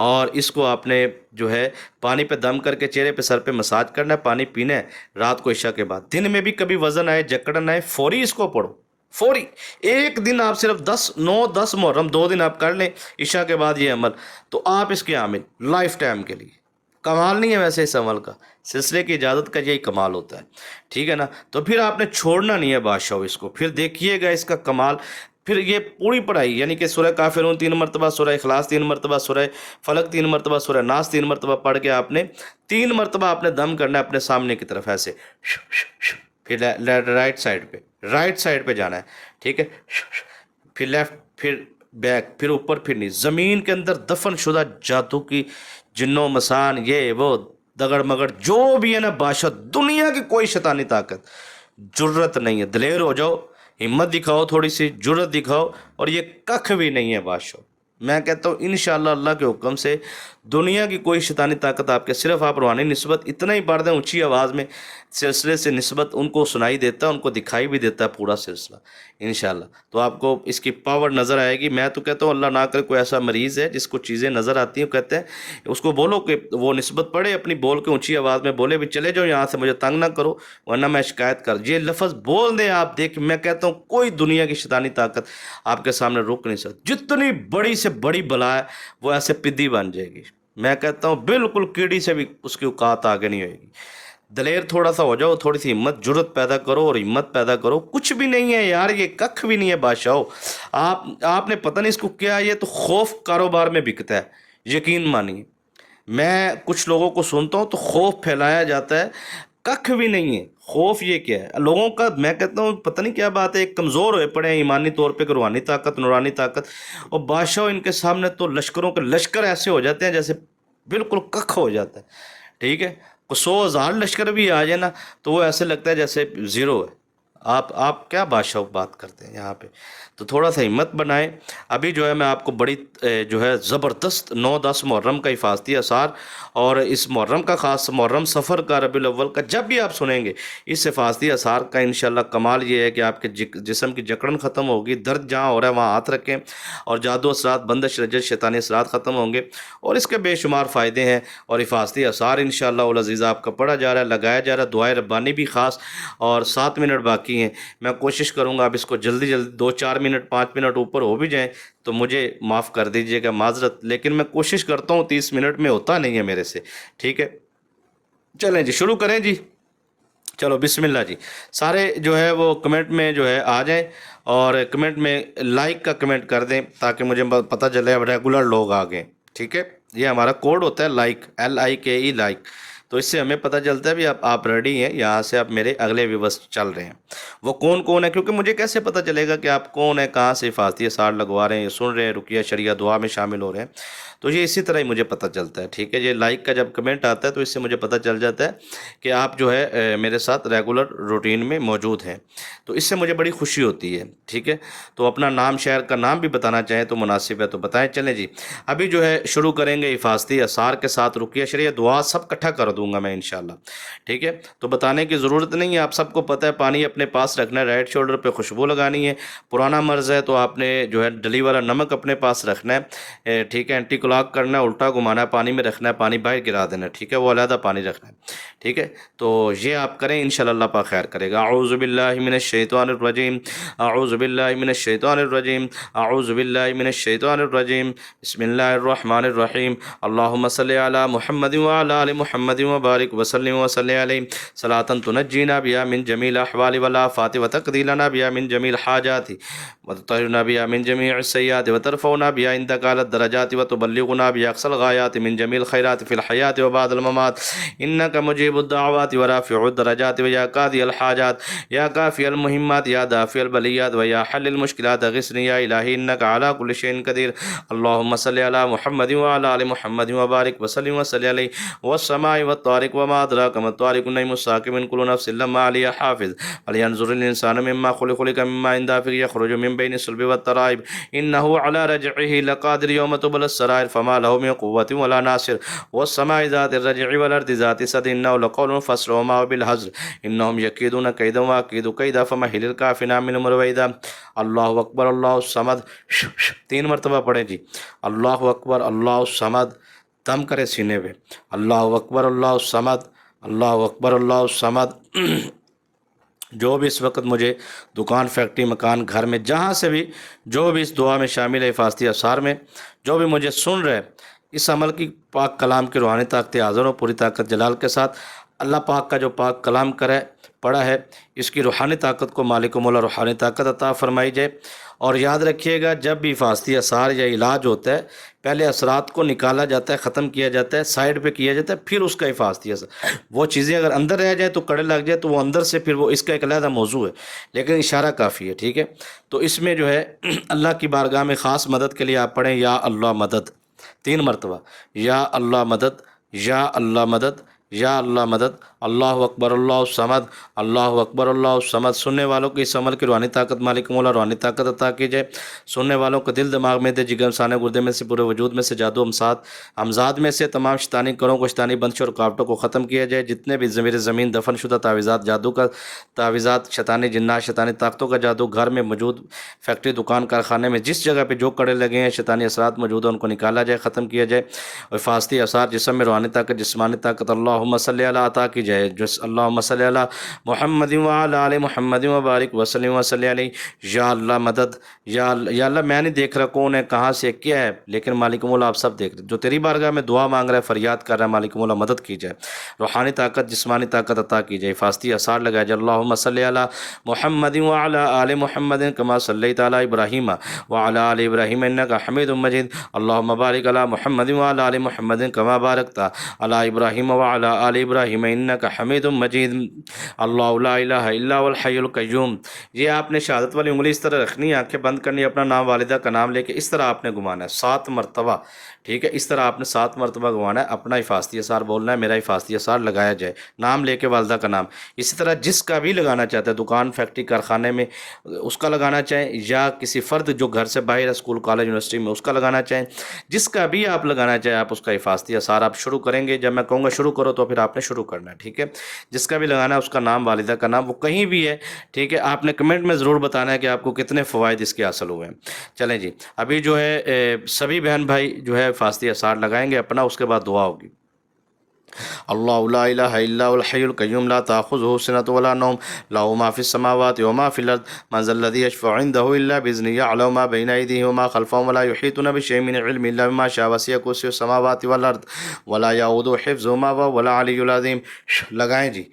اور اس کو آپ نے جو ہے پانی پہ دم کر کے چہرے پہ سر پہ مساج کرنا ہے، پانی پینا ہے رات کو عشاء کے بعد۔ دن میں بھی کبھی وزن آئے جکڑن آئے فوری اس کو پڑھو، فوری ایک دن آپ صرف 10 محرم 2 دن آپ کر لیں عشاء کے بعد یہ عمل، تو آپ اس کے عامل لائف ٹائم کے لیے۔ کمال نہیں ہے ویسے اس عمل کا، سلسلے کی اجازت کا یہی کمال ہوتا ہے، ٹھیک ہے نا۔ تو پھر آپ نے چھوڑنا نہیں ہے بادشاہ اس کو، پھر دیکھیے گا اس کا کمال۔ پھر یہ پوری پڑھائی یعنی کہ سورہ کافرون 3 مرتبہ، سورہ اخلاص 3 مرتبہ، سورہ فلق 3 مرتبہ، سورہ ناس 3 مرتبہ پڑھ کے آپ نے 3 مرتبہ آپ نے دم کرنا ہے اپنے سامنے کی طرف ایسے، پھر رائٹ سائڈ پہ جانا ہے، ٹھیک ہے، پھر لیفٹ، پھر بیک، پھر اوپر، پھر نیچے، زمین کے اندر دفن شدہ جادو کی جن و مسان یہ وہ دگڑ مگڑ جو بھی ہے نا بادشاہ، دنیا کی کوئی شیطانی طاقت جرت نہیں ہے، دلیر ہو جاؤ، ہمت دکھاؤ، تھوڑی سی جرت دکھاؤ، اور یہ ککھ بھی نہیں ہے بادشاہ۔ میں کہتا ہوں انشاءاللہ اللہ کے حکم سے دنیا کی کوئی شیطانی طاقت آپ کے، صرف آپ روحانی نسبت اتنا ہی پڑھ دیں اونچی آواز میں، سلسلے سے نسبت ان کو سنائی دیتا ہے، ان کو دکھائی بھی دیتا ہے پورا سلسلہ انشاءاللہ، تو آپ کو اس کی پاور نظر آئے گی۔ میں تو کہتا ہوں اللہ نہ کرے کوئی ایسا مریض ہے جس کو چیزیں نظر آتی ہیں، کہتے ہیں اس کو بولو کہ وہ نسبت پڑھے اپنی، بول کے اونچی آواز میں بولے بھی چلے جاؤ یہاں سے، مجھے تنگ نہ کرو ورنہ میں شکایت کر، یہ لفظ بول دیں آپ، دیکھ میں کہتا ہوں کوئی دنیا کی شیطانی طاقت آپ کے سامنے رک نہیں سکتی، جتنی بڑی سے بڑی بلا ہے وہ ایسے پدی بن جائے گی، میں کہتا ہوں بالکل کیڑی سے بھی اس کی اوقات آگے نہیں ہوئے گی۔ دلیر تھوڑا سا ہو جاؤ، تھوڑی سی ہمت جرت پیدا کرو، اور ہمت پیدا کرو، کچھ بھی نہیں ہے یار، یہ ککھ بھی نہیں ہے بادشاہو، آپ نے پتہ نہیں اس کو کیا، یہ تو خوف کاروبار میں بکتا ہے، یقین مانیے۔ میں کچھ لوگوں کو سنتا ہوں تو خوف پھیلایا جاتا ہے، ککھ بھی نہیں ہے۔ خوف یہ کیا ہے لوگوں کا، میں کہتا ہوں پتہ نہیں کیا بات ہے، ایک کمزور ہوئے پڑے ہیں ایمانی طور پہ، روحانی طاقت، نورانی طاقت، اور بادشاہ ان کے سامنے تو لشکروں کے لشکر ایسے ہو جاتے ہیں جیسے بالکل ککھ ہو جاتا ہے، ٹھیک ہے۔ 100,000 لشکر بھی آ جائے نا تو وہ ایسے لگتا ہے جیسے زیرو ہے۔ آپ کیا بادشاہ بات کرتے ہیں یہاں پہ، تو تھوڑا سا ہمت بنائیں۔ ابھی جو ہے میں آپ کو بڑی جو ہے زبردست 9-10 محرم کا حفاظتی اثار، اور اس محرم کا خاص محرم سفر کا ربیع الاول کا جب بھی آپ سنیں گے اس حفاظتی اثار کا انشاءاللہ کمال یہ ہے کہ آپ کے جسم کی جکڑن ختم ہوگی، درد جہاں ہو رہا ہے وہاں ہاتھ رکھیں، اور جادو اثرات، بندش رجت شیطانی اثرات ختم ہوں گے، اور اس کے بے شمار فائدے ہیں، اور حفاظتی اثار انشاءاللہ العزیز آپ کا پڑھا جا رہا ہے، لگایا جا رہا ہے، دعائے ربانی بھی خاص، اور 7 منٹ باقی ہیں، میں کوشش کروں گا آپ اس کو جلدی 2-4 منٹ 5 منٹ اوپر ہو بھی جائیں تو مجھے معاف کر دیجئے گا، معذرت، لیکن میں کوشش کرتا ہوں 30 منٹ میں ہوتا نہیں ہے میرے سے، ٹھیک ہے۔ چلیں جی شروع کریں جی، چلو بسم اللہ جی. سارے جو ہے وہ کمنٹ میں جو ہے آ جائیں اور کمنٹ میں لائک کا کمنٹ کر دیں تاکہ مجھے پتہ چلے اب ریگولر لوگ آ گئے. ٹھیک ہے، یہ ہمارا کوڈ ہوتا ہے لائک، LIKE لائک. تو اس سے ہمیں پتہ چلتا ہے بھی آپ ریڈی ہیں، یہاں سے آپ میرے اگلے ویورس چل رہے ہیں. وہ کون کون ہے، کیونکہ مجھے کیسے پتہ چلے گا کہ آپ کون ہیں، کہاں سے حفاظتی اثار لگوا رہے ہیں، سن رہے ہیں، رقیہ شریعہ دعا میں شامل ہو رہے ہیں. تو یہ اسی طرح ہی مجھے پتہ چلتا ہے. ٹھیک ہے، یہ لائک کا جب کمنٹ آتا ہے تو اس سے مجھے پتہ چل جاتا ہے کہ آپ جو ہے میرے ساتھ ریگولر روٹین میں موجود ہیں. تو اس سے مجھے بڑی خوشی ہوتی ہے. ٹھیک ہے، تو اپنا نام، شہر کا نام بھی بتانا چاہیں تو مناسب ہے تو بتائیں. چلیں جی، ابھی جو ہے شروع کریں گے حفاظتی اثار کے ساتھ. رقیہ شریعہ دعا سب کٹھا کر دوں گا میں انشاءاللہ. ٹھیک ہے، تو بتانے کی ضرورت نہیں ہے، آپ سب کو پتہ ہے. پانی اپنے پاس رکھنا ہے، رائٹ شولڈر پہ خوشبو لگانی ہے. پرانا مرض ہے تو آپ نے جو ہے ڈلی والا نمک اپنے پاس رکھنا ہے. ٹھیک ہے، اینٹی کلاک کرنا ہے، الٹا گھمانا ہے، پانی میں رکھنا ہے، پانی باہر گرا دینا ہے. ٹھیک ہے، وہ علیحدہ پانی رکھنا ہے. ٹھیک ہے، تو یہ آپ کریں، انشاءاللہ اللہ پاک خیر کرے گا. اعوذ باللہ من الشیطان الرجیم، اعوذ باللہ من الشیطان الرجیم، اعوذ باللہ من الشیطان الرجیم. بسم اللہ الرحمن الرحیم. اللہم صلی علی محمد وعلی آل محمد وبارک وسلم وصلی علیہ صلاۃ تنجینا بها من جمیع الاحوال والآفات وتقضی لنا بها من جمیع الحاجات وتطہرنا بها من جمیع السیئات وترفعنا بها عندک اعلی الدرجات وتبلغنا بها اقصى الغایات من جمیع الخیرات فی الحیاة وبعد الممات انک مجیب الدعوات ورافع الدرجات ویا قاضی الحاجات یا کافی المہمات یا دافع البلیات ویا حل المشکلات اغثنی یا الہی انک علی کل شیء قدیر. اللہم صلی علی محمد وعلی آل محمد وبارک وسلم وصلی علیہ والسماء والطارق وما ادراک ما الطارق النجم الثاقب من كل نفس لما علی حافظ فلینظر الانسان مما خلق مما عند دافع یخرج من بین الصلب والترائب انه على رجعه لقادر یوم تبلی السرائر فما له من قوة ولا ناصر والسماء ذات الرجع والارض ذات الصد انه لقول فصل وما هو بالهزل انهم يكيدون كيدا واكيد كيدا فمهل الكافرين منهم رويدا. اللہ اکبر اللہ الصمد. 3 مرتبہ پڑھیں جی. اللہ اکبر اللہ الصمد. دم کرے سینے پہ. اللہ اکبر اللہ الصمد، اللہ اکبر اللہ الصمد. جو بھی اس وقت مجھے دکان، فیکٹری، مکان، گھر میں جہاں سے بھی جو بھی اس دعا میں شامل ہے، حفاظتی اثار میں جو بھی مجھے سن رہے، اس عمل کی پاک کلام کی روحانی طاقت حاضر ہو پوری طاقت جلال کے ساتھ. اللہ پاک کا جو پاک کلام کرے پڑھا ہے، اس کی روحانی طاقت کو مالک و مولا روحانی طاقت عطا فرمائی جائے. اور یاد رکھیے گا، جب بھی حفاظتی اثار یا علاج ہوتا ہے، پہلے اثرات کو نکالا جاتا ہے، ختم کیا جاتا ہے، سائڈ پہ کیا جاتا ہے، پھر اس کا حفاظتی اثر. وہ چیزیں اگر اندر رہ جائے تو کڑے لگ جائے تو وہ اندر سے پھر وہ اس کا ایک علیحدہ موضوع ہے، لیکن اشارہ کافی ہے. ٹھیک ہے، تو اس میں جو ہے اللہ کی بارگاہ میں خاص مدد کے لیے آپ پڑھیں یا اللہ مدد 3 مرتبہ. یا اللہ مدد، یا اللہ مدد، یا اللہ مدد. اللہ اکبر اللہ الصمد، اللہ اکبر اللہ الصمد. سننے والوں کو اس عمل کی روحانی طاقت مالک مولا روحانی طاقت عطا کی جائے. سننے والوں کو دل، دماغ میں، جگر، سانے، گردے میں سے، پورے وجود میں سے، جادو امزاد میں سے تمام شیطانی کروں کو، شیطانی بندشوں اور رکاوٹوں کو ختم کیا جائے. جتنے بھی ضمیر زمین دفن شدہ تعویذات، جادو کا تعویذات، شیطانی جنات، شیطانی طاقتوں کا جادو، گھر میں موجود، فیکٹری، دکان، کارخانے میں جس جگہ پہ جو کڑے لگے ہیں، شیطانی اثرات موجود ہیں، ان کو نکالا جائے، ختم کیا جائے. حفاظتی اثار جسم میں روحانی طاقت، جسمانی طاقت اللہم صلی علی عطا کی جائے. اللہم صلی علی محمد وعلی آل محمد وبارک وسلم وصلی علیہ. یا اللہ مدد. یا اللہ میں نہیں دیکھ رہا کون ہے، کہاں سے، کیا ہے، لیکن مالک مولا آپ سب دیکھ رہے. جو تیری بارگاہ میں دعا مانگ رہا ہے، فریاد کر رہا ہے، مالک مولا مدد کی جائے، روحانی طاقت، جسمانی طاقت عطا کی جائے، حفاظتی اثار لگایا جائے. اللہم صلی علی محمد وعلی آل محمد کما صلیت علی ابراہیم وعلی آل ابراہیم انک حمید مجید. اللہم بارک علی محمد وعلی آل محمد کما بارکت علی ابراہیم وعلی آل ابراہیم انک حمید مجید. اللہ لا الہ الا هو الحی القیوم. یہ آپ نے شہادت والی انگلی اس طرح رکھنی ہے، آنکھیں بند کرنی ہے، اپنا نام، والدہ کا نام لے کے اس طرح آپ نے گھمانا ہے 7 مرتبہ. ٹھیک ہے، اس طرح آپ نے 7 مرتبہ گھمانا ہے. اپنا حفاظتی اثار بولنا ہے، میرا حفاظتی اثار لگایا جائے، نام لے کے، والدہ کا نام. اسی طرح جس کا بھی لگانا چاہتا ہے، دکان، فیکٹری، کارخانے میں اس کا لگانا چاہیں، یا کسی فرد جو گھر سے باہر ہے، اسکول، کالج، یونیورسٹی میں، اس کا لگانا چاہیں، جس کا بھی آپ لگانا چاہیں، آپ اس کا حفاظتی اثار آپ شروع کریں گے. جب میں کہوں گا شروع کرو تو پھر آپ نے شروع کرنا ہے. ٹھیک ہے، جس کا بھی لگانا ہے، اس کا نام، والدہ کا نام، وہ کہیں بھی ہے. ٹھیک ہے، آپ نے کمنٹ میں ضرور بتانا ہے کہ آپ کو کتنے فوائد اس کے حاصل ہوئے ہیں. چلیں جی، ابھی جو ہے سبھی بہن بھائی جو ہے حفاظتی اثار لگائیں گے اپنا، اس کے بعد دعا ہوگی. اللہ لا الہ الا هو الحی القیوم لا تأخذہ سنۃ ولا نوم لہ ما فی السماوات وما فی الارض من ذا الذی یشفع عنده الا باذنہ یعلم ما بین ایدیہم وما خلفہم ولا یحیطون بشیء من علمہ الا بما شاء وسع کرسیہ السماوات والارض ولا یؤودہ حفظہما وهو العلی العظیم. لگائیں جی.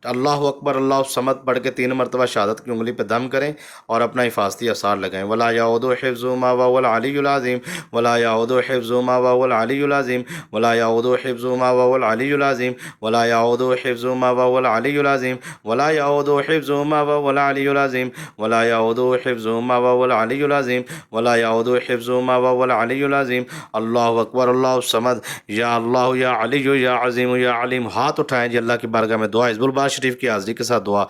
اللہ اکبر اللہ صمد پڑھ کے 3 مرتبہ شہادت کی انگلی پہ دم کریں اور اپنا حفاظتی اثار لگائیں۔ ولا یعود حفظہما وهو العلی العظیم، ولا یعود حفظہما وهو العلی العظیم، ولا یعود حفظہما وهو العلی العظیم، ولا یعود حفظہما وهو العلی العظیم، ولا یعود حفظہما وهو العلی العظیم، ولا یعود حفظہما وهو العلی العظیم، ولا یعود حفظہما وهو العلی العظیم۔ اللہ اکبر اللہ صمد، یا اللہ یا علی یا عظیم یا علیم۔ ہاتھ اٹھائیں جی اللہ کی بارگاہ میں دعا، حزب البار شریف کی حاضری کے ساتھ دعا۔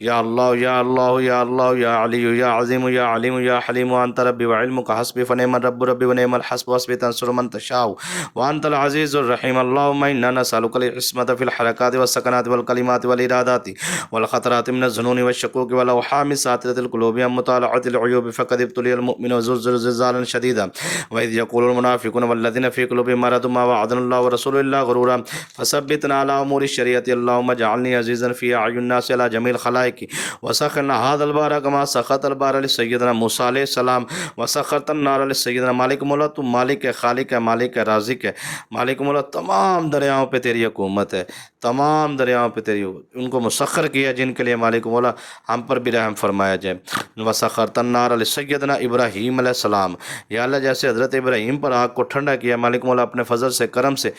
یا اللہ یا اللہ یا اللہ یا علی یا عظیم یا علیم یا حلیم، وانت ربی وعلمک حسبی فنعم الرب ربی ونعم الحسب وحسبی تنصر من تشاء وانت العزیز الرحیم۔ اللہم انا نسألک العصمۃ فی الحرکات والسکنات والکلمات والارادات والخطرات من الظنون والشکوک والاوہام ساترۃ القلوب عن مطالعۃ العیوب فقد ابتلی المؤمن وزلزل زلزالا شدیدا وإذ يقول المنافقون والذین فی قلوبهم مرض ما وعدنا الله ورسوله الا غرورا فثبتنا على امور الشریعۃ اللهم اجعلنی عزیزا فی اعین الناس علی جمیع الخلائق وسخرنا هذا البحر كما سخرت البحر لسیدنا موسیٰ علیہ السلام وسخرت النار لسیدنا مالک مولا، تو مالک ہے، خالق ہے، مالک ہے، رازق ہے، مالک مولا۔ تمام دریاؤں پہ تیری حکومت ہے، تمام دریاؤں پہ تیری، ان کو مسخر کیا جن کے لیے مالک مولا ہم پر بھی رحم فرمایا جائے۔ وسخرت النار لسیدنا ابراہیم علیہ السلام، یا اللہ جیسے حضرت ابراہیم پر آگ کو ٹھنڈا کیا مالک مولا اپنے فضل سے، کرم سے،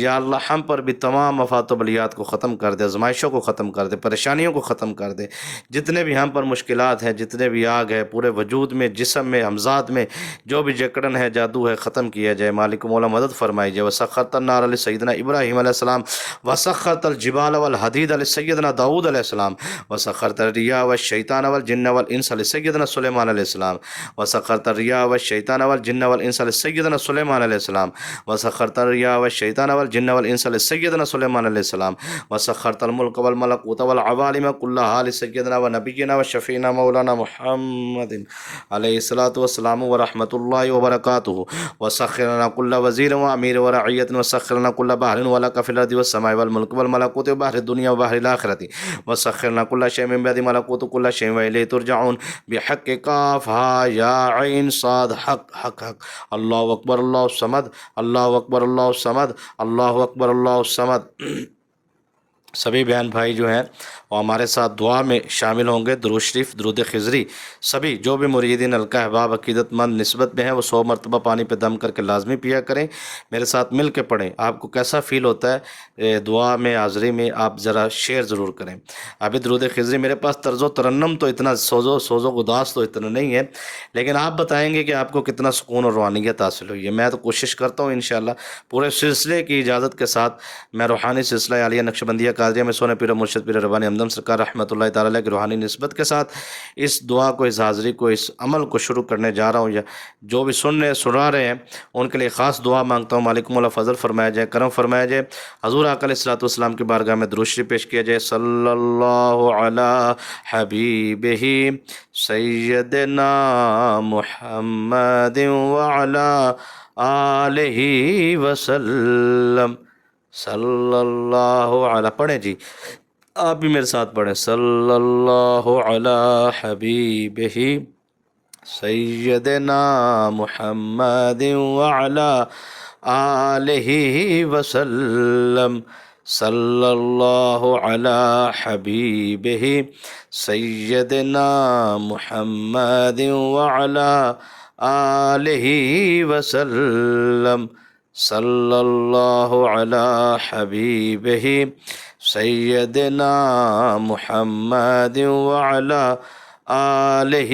یا اللہ ہم پر بھی تمام مفات و بلیات کو ختم کر دے، آزمائشوں کو ختم کر دے، پریشانیوں کو ختم کر دے۔ جتنے بھی ہم پر مشکلات ہیں، جتنے بھی آگ ہے پورے وجود میں، جسم میں، ہمزاد میں، جو بھی جکڑن ہے، جادو ہے، ختم کیا جائے مالک مولا، مدد فرمائی جائے۔ وسخرت النار لسیدنا ابراہیم علیہ السلام وسخرت الجبال والحدید لسیدنا داؤد علیہ السلام وسخرت الریاح والشیطان والجن والانس لسیدنا سلیمان علیہ السلام وسخرت الریاح والشیطان والجن والانس لسیدنا سلیمان علیہ السلام وسخرت الریاح والشیطان والجن والانس لسیدنا سلیمان علیہ السلام وسخرت الملک والملکوت والعوالم كلها لسیدنا ونبینا وشفینا مولانا محمد علیہ الصلوۃ والسلام ورحمۃ اللہ وبرکاتہ وسخرنا كل وزیر وامیر ورعیت وسخرنا كل بحر ولك في الارض والسماء والملك والملکوت وبحر الدنيا وبحر الاخرة وسخرنا كل شيء من بعد ملکوت كل شيء واليه ترجعون بحق قاف ها یا عین صاد حق حق حق۔ اللہ اکبر اللہ الصمد، اللہ اکبر اللہ الصمد، اللہ اکبر اللہ الصمد۔ سبھی بہن بھائی جو ہیں وہ ہمارے ساتھ دعا میں شامل ہوں گے۔ درود شریف، درود خضری، سبھی جو بھی مریدین حلقہ احباب عقیدت مند نسبت میں ہیں وہ 100 مرتبہ پانی پہ دم کر کے لازمی پیا کریں، میرے ساتھ مل کے پڑھیں۔ آپ کو کیسا فیل ہوتا ہے دعا میں، حاضری میں، آپ ذرا شیئر ضرور کریں۔ ابھی درود خضری میرے پاس طرز و ترنم تو اتنا سوز و گداز تو اتنا نہیں ہے، لیکن آپ بتائیں گے کہ آپ کو کتنا سکون اور روحانیت حاصل ہوئی ہے۔ میں تو کوشش کرتا ہوں انشاءاللہ پورے سلسلے کی اجازت کے ساتھ میں روحانی سلسلہ عالیہ نقشبندیہ قادریہ میں سونے پیر مرشد پیر ربانی ہمدم سرکار رحمۃ اللہ تعالی علیہ کی روحانی نسبت کے ساتھ اس دعا کو، اس حاضری کو، اس عمل کو شروع کرنے جا رہا ہوں۔ یا جو بھی سنا رہے ہیں ان کے لیے خاص دعا مانگتا ہوں، مالک مولا فضل فرمایا جائے، کرم فرمایا جائے، حضور آقا علیہ الصلوۃ والسلام کی بارگاہ میں درود شریف پیش کیا جائے۔ صلی اللہ علی حبیبہ سیدنا محمد وعلی آلہ وسلم، صلی اللہ علیہ، پڑھیں جی آپ بھی میرے ساتھ پڑھیں، صلی اللہ علی حبیبہ سیدنا محمد وعلی آلہ وسلم، صلی اللہ علی حبیبہ سیدنا محمد وعلی آلہ وسلم، صلی اللہ علی حبیبہ سیدنا محمد وعلی آلہ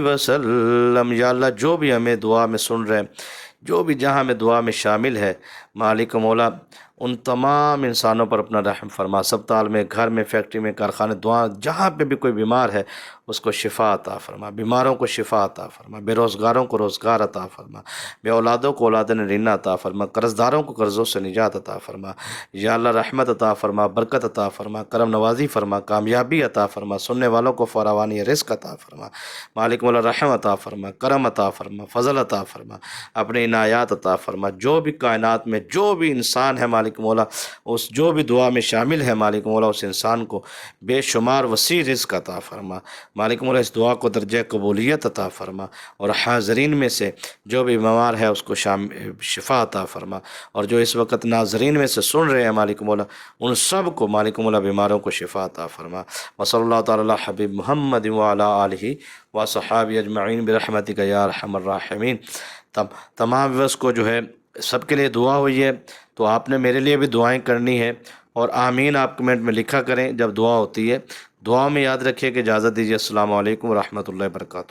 وسلم۔ یا اللہ جو بھی ہمیں دعا میں سن رہے ہیں، جو بھی جہاں میں دعا میں شامل ہے، مالک مولا ان تمام انسانوں پر اپنا رحم فرما۔ اسپتال میں، گھر میں، فیکٹری میں، کارخانے، دعا جہاں پہ بھی کوئی بیمار ہے اس کو شفا عطا فرما، بیماروں کو شفا عطا فرما، بے روزگاروں کو روزگار عطا فرما، بے اولادوں کو اولاد نرینہ عطا فرما، قرض داروں کو قرضوں سے نجات عطا فرما۔ یا اللہ رحمت عطا فرما، برکت عطا فرما، کرم نوازی فرما، کامیابی عطا فرما، سننے والوں کو فراوانی رزق عطا فرما، مالک مولا رحم عطا فرما، کرم عطا فرما، فضل عطا فرما، اپنے عنایات عطا فرما۔ جو بھی کائنات میں جو بھی انسان ہے مالک مولا، اس جو بھی دعا میں شامل ہے مالک مولا، اس انسان کو بے شمار وسیع رزق عطا فرما مالک مولا، اس دعا کو درجہ قبولیت عطا فرما، اور حاضرین میں سے جو بھی بیمار ہے اس کو شفا عطا فرما، اور جو اس وقت ناظرین میں سے سن رہے ہیں مالک مولا، ان سب کو مالک مولا بیماروں کو شفا عطا فرما۔ وصلی اللہ تعالی علی حبیب محمد وعلی آلہ و صحابہ اجمعین برحمتک یا ارحم الراحمین۔ تمام ویورز کو جو ہے سب کے لیے دعا ہوئی ہے، تو آپ نے میرے لیے بھی دعائیں کرنی ہے، اور آمین آپ کمنٹ میں لکھا کریں جب دعا ہوتی ہے۔ دعا میں یاد رکھیے کہ اجازت دیجیے، السلام علیکم ورحمۃ اللہ وبرکاتہ۔